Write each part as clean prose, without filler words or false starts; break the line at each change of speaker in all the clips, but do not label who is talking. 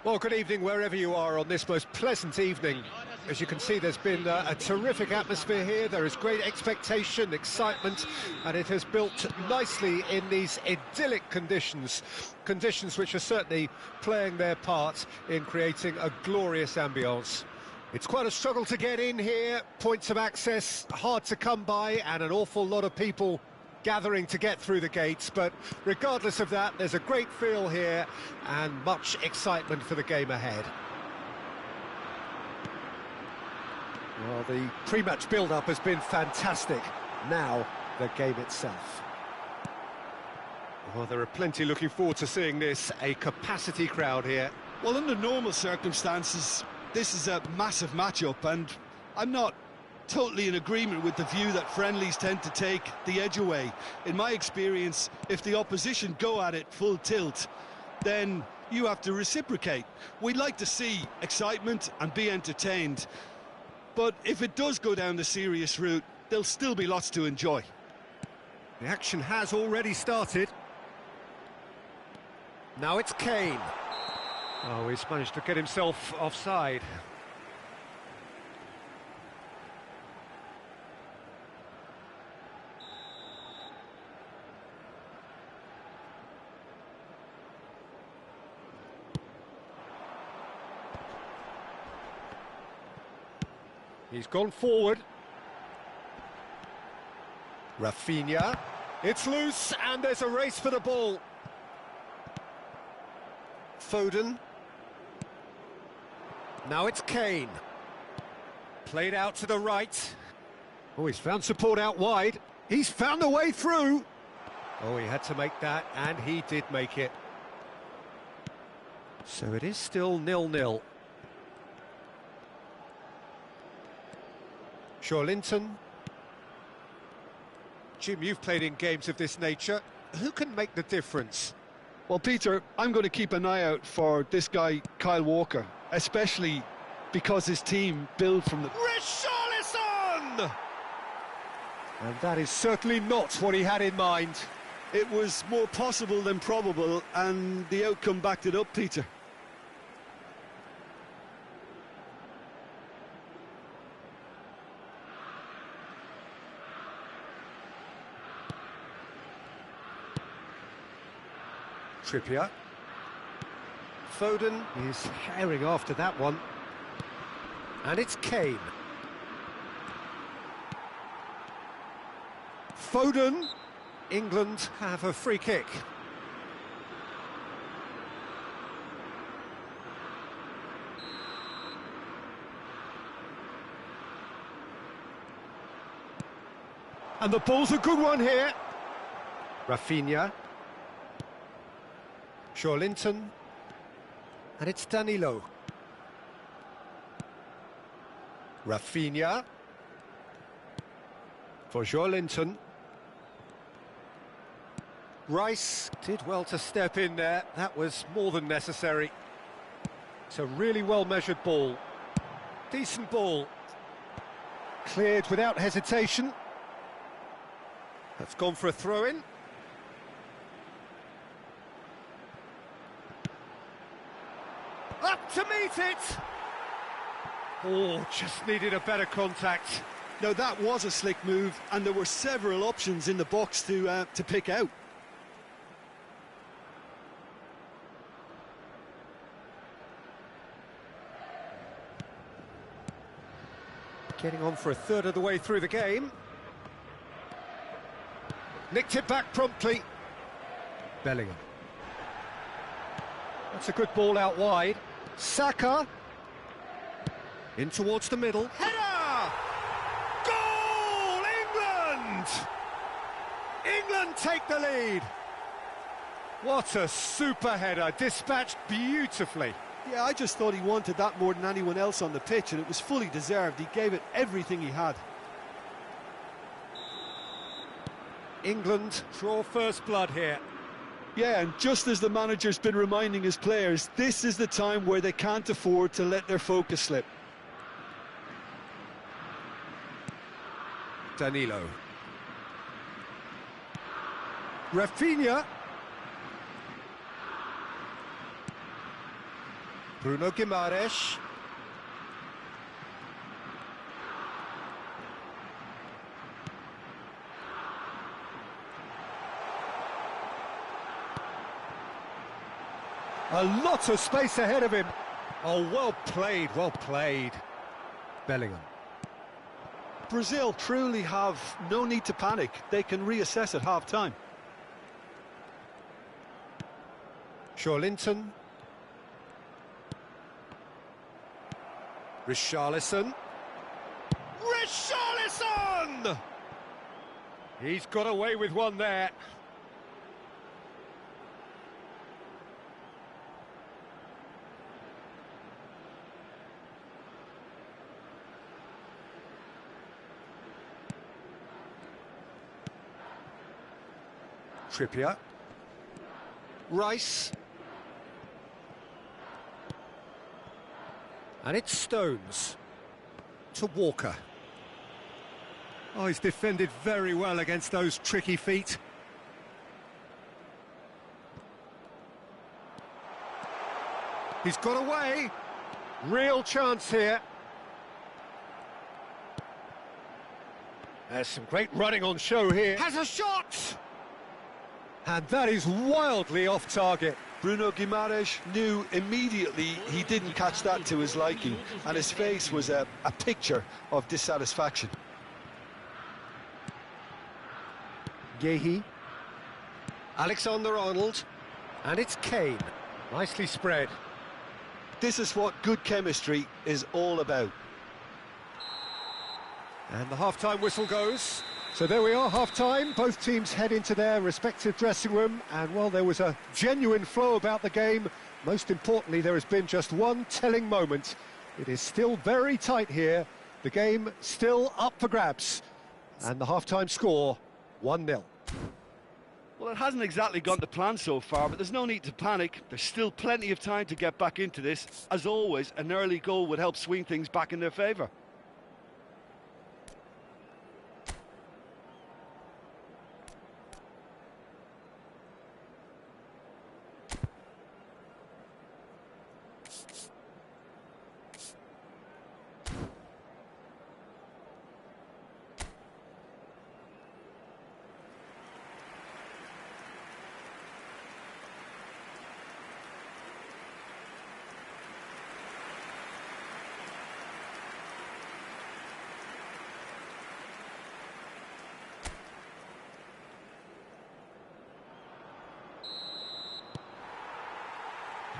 Well, good evening wherever you are on this most pleasant evening. As you can see, there's been a terrific atmosphere here. There is great expectation, excitement, and it has built nicely in these idyllic conditions. Conditions which are certainly playing their part in creating a glorious ambience. It's quite a struggle to get in here, points of access hard to come by, and an awful lot of people gathering to get through the gates, but regardless of that, there's a great feel here and much excitement for the game ahead. Well, the pre-match build-up has been fantastic. Now, the game itself. Well, there are plenty looking forward to seeing this, a capacity crowd here.
Well, under normal circumstances, this is a massive matchup, and I'm not totally in agreement with the view that friendlies tend to take the edge away. In my experience, if the opposition go at it full tilt, then you have to reciprocate. We'd like to see excitement and be entertained, but if it does go down the serious route, there'll still be lots to enjoy.
The action has already started. Now it's Kane. Oh, he's managed to get himself offside. He's gone forward. Rafinha. It's loose, and there's a race for the ball. Foden. Now it's Kane. Played out to the right. Oh, he's found support out wide. He's found a way through. Oh, he had to make that, and he did make it. So it is still 0-0. Linton. Jim, you've played in games of this nature. Who can make the difference?
Well, Peter, I'm going to keep an eye out for this guy, Kyle Walker, especially because his team build from the...
Richarlison! And that is certainly not what he had in mind.
It was more possible than probable, and the outcome backed it up, Peter.
Trippier. Foden is herring after that one. And it's Kane. Foden. England have a free kick. And the ball's a good one here. Rafinha. Linton, and it's Danilo. Rafinha for Linton. Rice did well to step in there. That was more than necessary. It's a really well-measured ball. Decent ball. Cleared without hesitation. That's gone for a throw-in. Up to meet it! Oh, just needed a better contact.
Now that was a slick move, and there were several options in the box to pick out.
Getting on for a third of the way through the game. Nicked it back promptly. Bellingham. That's a good ball out wide. Saka. In towards the middle. Header! Goal! England! England take the lead. What a super header, dispatched beautifully.
Yeah, I just thought he wanted that more than anyone else on the pitch, and it was fully deserved. He gave it everything he had.
England draw first blood here.
Yeah, and just as the manager's been reminding his players, this is the time where they can't afford to let their focus slip.
Danilo. Rafinha. Bruno Guimaraes. A lot of space ahead of him. Oh, well played, well played. Bellingham.
Brazil truly have no need to panic. They can reassess at half-time.
Linton. Richarlison. Richarlison! He's got away with one there. Trippier. Rice. And it's Stones to Walker. Oh, he's defended very well against those tricky feet. He's got away. Real chance here. There's some great running on show here. Has a shot! And that is wildly off target.
Bruno Guimaraes knew immediately he didn't catch that to his liking, and his face was a picture of dissatisfaction.
Gehi. Alexander-Arnold. And it's Kane. Nicely spread.
This is what good chemistry is all about.
And the half-time whistle goes. So there we are, half-time. Both teams head into their respective dressing room, and while there was a genuine flow about the game, most importantly, there has been just one telling moment. It is still very tight here. The game still up for grabs. And the half-time score, 1-0.
Well, it hasn't exactly gone to plan so far, but there's no need to panic. There's still plenty of time to get back into this. As always, an early goal would help swing things back in their favour.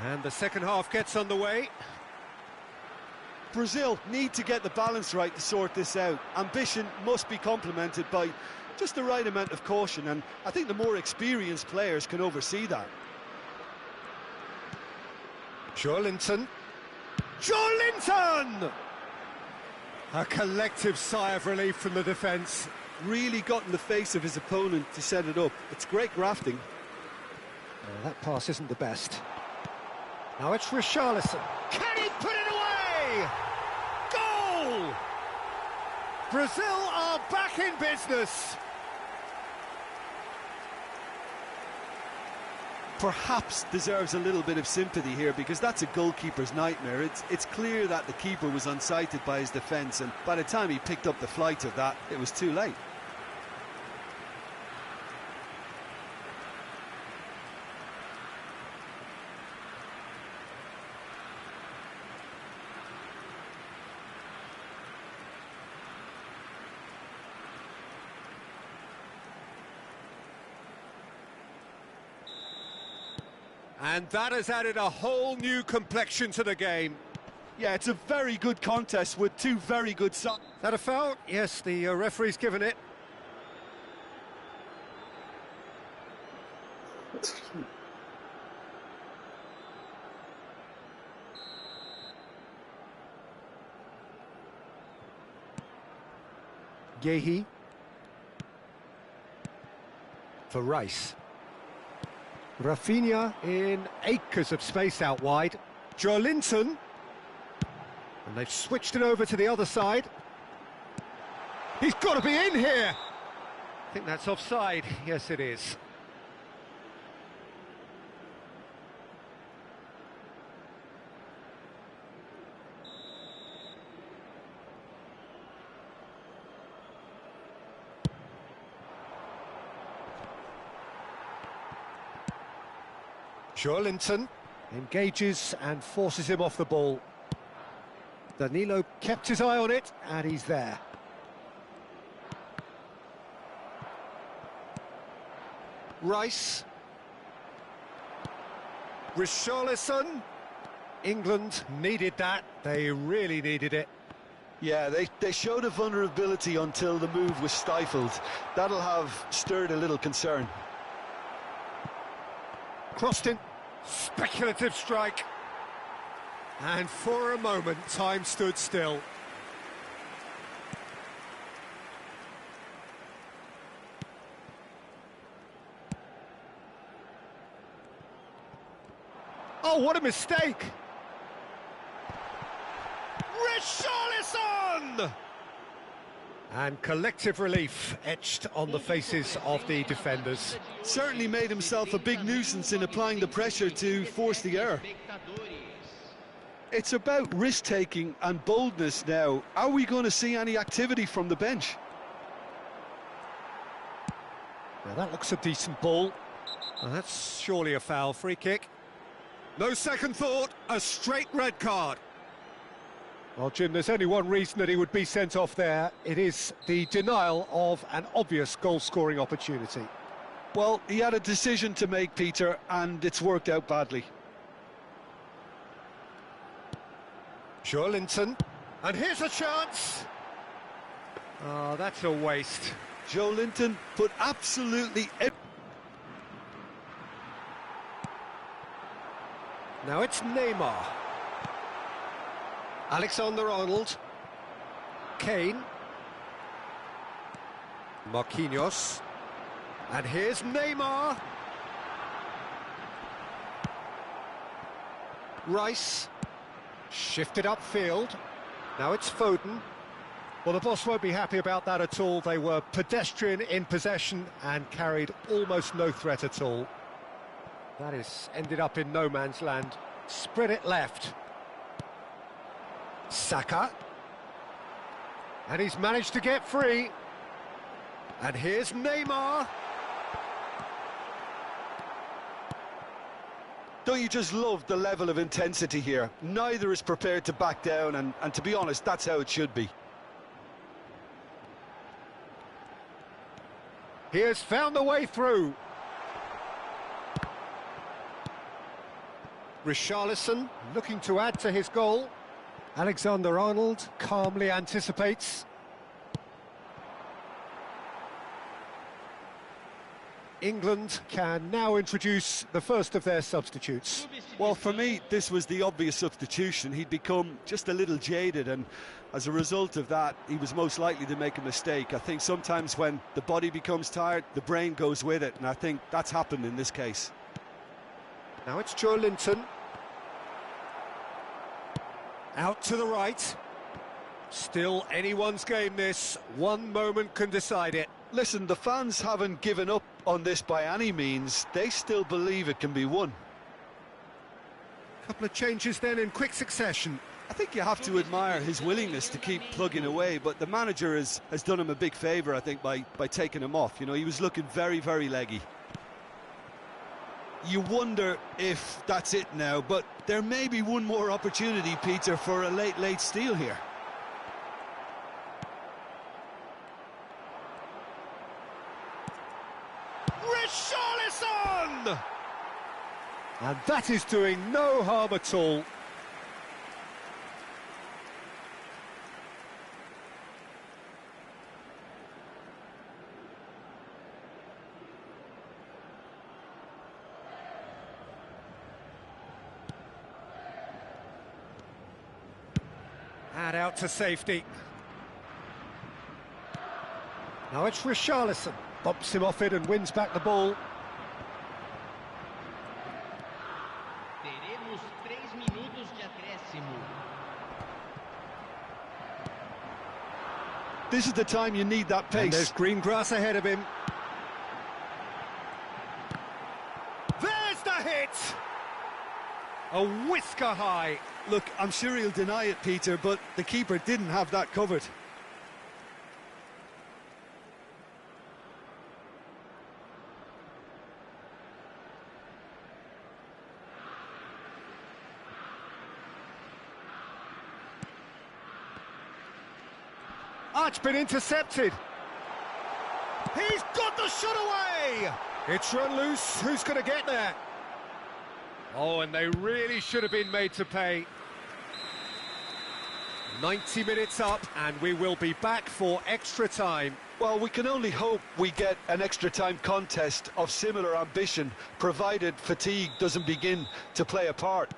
And the second half gets underway.
Brazil need to get the balance right to sort this out. Ambition must be complemented by just the right amount of caution, and I think the more experienced players can oversee that.
Linton. Linton! A collective sigh of relief from the defence.
Really got in the face of his opponent to set it up. It's great grafting.
That pass isn't the best. Now it's Richarlison. Can he put it away? Goal! Brazil are back in business.
Perhaps deserves a little bit of sympathy here, because that's a goalkeeper's nightmare. It's clear that the keeper was unsighted by his defence, and by the time he picked up the flight of that, it was too late.
And that has added a whole new complexion to the game.
Yeah, it's a very good contest with two very good sides.
Is that a foul? Yes, the referee's given it. Gehi. For Rice. Rafinha in acres of space out wide. Linton. And they've switched it over to the other side. He's got to be in here! I think that's offside. Yes, it is. Linton engages and forces him off the ball. Danilo kept his eye on it, and he's there. Rice. Richarlison. England needed that. They really needed it.
Yeah, they showed a vulnerability until the move was stifled. That'll have stirred a little concern.
Crossed in. Speculative strike. And for a moment, time stood still. Oh, what a mistake! Richarlison! And collective relief etched on the faces of the defenders.
Certainly made himself a big nuisance in applying the pressure to force the error. It's about risk-taking and boldness now. Are we going to see any activity from the bench?
Now that looks a decent ball. Well, that's surely a foul. Free kick. No second thought, a straight red card. Well, Jim, there's only one reason that he would be sent off there. It is the denial of an obvious goal-scoring opportunity.
Well, he had a decision to make, Peter, and it's worked out badly.
Linton, and here's a chance. Oh, that's a waste.
Linton put absolutely...
Now it's Neymar. Alexander-Arnold. Kane. Marquinhos. And here's Neymar. Rice. Shifted upfield. Now it's Foden. Well, the boss won't be happy about that at all. They were pedestrian in possession and carried almost no threat at all. That is ended up in no man's land. Spread it left. Saka. And he's managed to get free. And here's Neymar.
Don't you just love the level of intensity here? Neither is prepared to back down, and to be honest, that's how it should be.
He has found the way through. Richarlison looking to add to his goal. Alexander-Arnold calmly anticipates. England can now introduce the first of their substitutes.
Well, for me, this was the obvious substitution. He'd become just a little jaded, and as a result of that, he was most likely to make a mistake. I think sometimes when the body becomes tired, the brain goes with it, and I think that's happened in this case.
Now it's Linton. Out to the right. Still anyone's game, this. One moment can decide it.
Listen, the fans haven't given up on this by any means. They still believe it can be won.
Couple of changes then in quick succession.
I think you have to admire his willingness to keep plugging away, but the manager has done him a big favour, I think, by taking him off. You know, he was looking very, very leggy. You wonder if that's it now, but there may be one more opportunity, Peter, for a late steal here.
Richarlison! And that is doing no harm at all. And out to safety. Now it's Richarlison. Bumps him off it and wins back the ball.
Teremos 3 minutos de acréscimo.
This is the time you need that pace.
And there's green grass ahead of him. There's the hit! A whisker high.
Look, I'm sure he'll deny it, Peter, but the keeper didn't have that covered.
Ah, it's been intercepted. He's got the shot away! It's run loose, who's going to get there? Oh, and they really should have been made to pay. 90 minutes up, and we will be back for extra time.
Well, we can only hope we get an extra time contest of similar ambition, provided fatigue doesn't begin to play a part.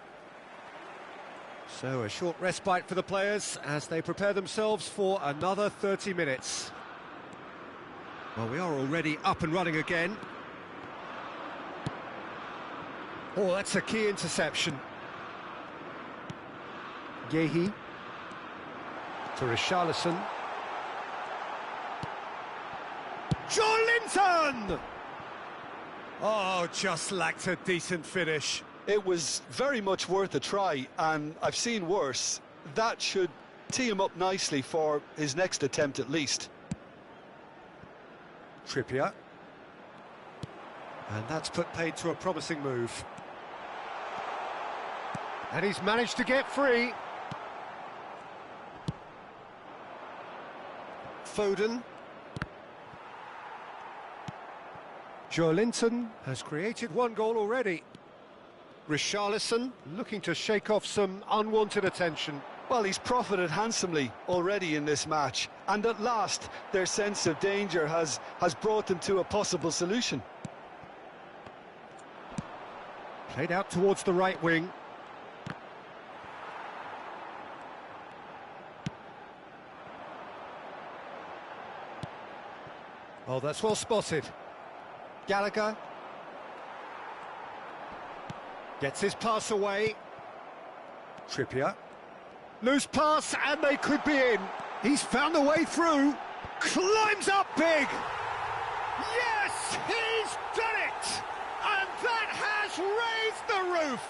So a short respite for the players as they prepare themselves for another 30 minutes. Well, we are already up and running again. Oh, that's a key interception. Yehi to Richarlison. Joelinton! Oh, just lacked a decent finish.
It was very much worth a try, and I've seen worse. That should tee him up nicely for his next attempt at least.
Trippier. And that's put paid to a promising move. And he's managed to get free. Foden. Joelinton has created one goal already. Richarlison looking to shake off some unwanted attention.
Well, he's profited handsomely already in this match, and at last their sense of danger has brought them to a possible solution.
Played out towards the right wing. Oh, that's well spotted. Gallagher gets his pass away. Trippier. Loose pass, and they could be in. He's found a way through. Climbs up big. Yes, he's done it. And that has raised the roof.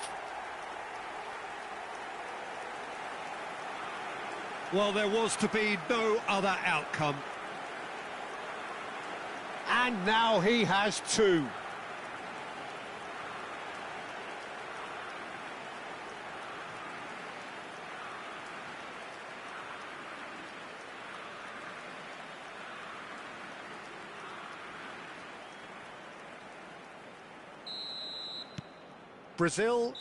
Well, there was to be no other outcome. And now he has two. Brazil,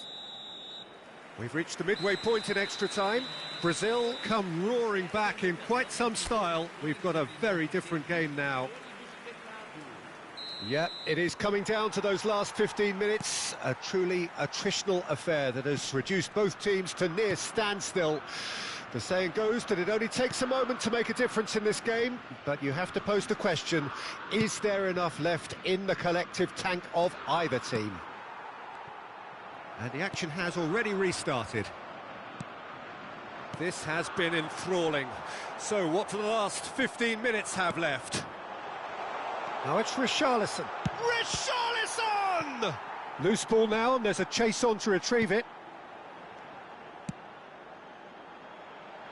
we've reached the midway point in extra time. Brazil come roaring back in quite some style. We've got a very different game now. Yeah, it is coming down to those last 15 minutes. A truly attritional affair that has reduced both teams to near standstill. The saying goes that it only takes a moment to make a difference in this game, but you have to pose the question, is there enough left in the collective tank of either team? And the action has already restarted. This has been enthralling. So what do the last 15 minutes have left? Now it's Richarlison. Richarlison! Loose ball now, and there's a chase on to retrieve it.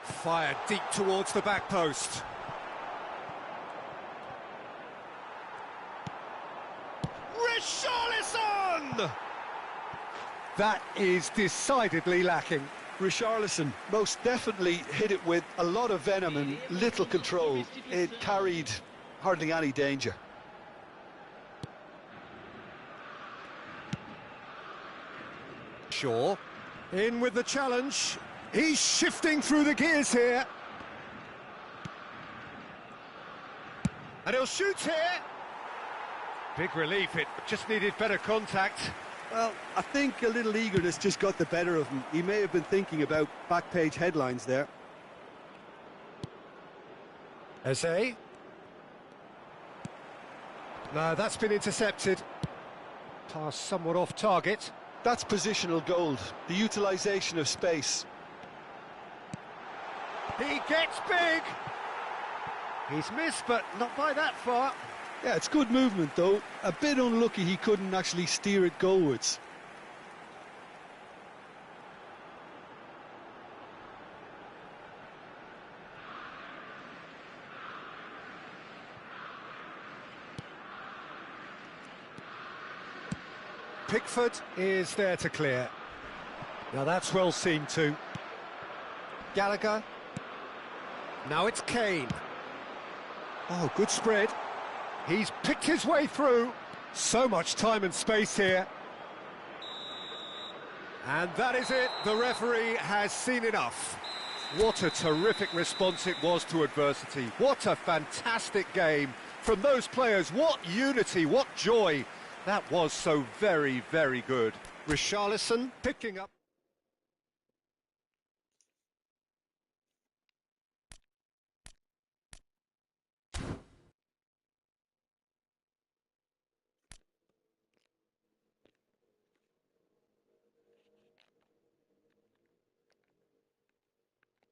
Fired deep towards the back post. Richarlison! That is decidedly lacking.
Richarlison most definitely hit it with a lot of venom and little control. It carried hardly any danger.
Shaw in with the challenge. He's shifting through the gears here. And he'll shoot here. Big relief, it just needed better contact.
Well, I think a little eagerness just got the better of him. He may have been thinking about back-page headlines there.
Eze. No, that's been intercepted. Pass somewhat off target.
That's positional gold, the utilisation of space.
He gets big. He's missed, but not by that far.
Yeah, it's good movement, though. A bit unlucky he couldn't actually steer it goalwards.
Pickford is there to clear. Now that's well seen too. Gallagher. Now it's Kane. Oh, good spread. He's picked his way through. So much time and space here. And that is it. The referee has seen enough. What a terrific response it was to adversity. What a fantastic game from those players. What unity, what joy. That was so very, very good. Richarlison picking up.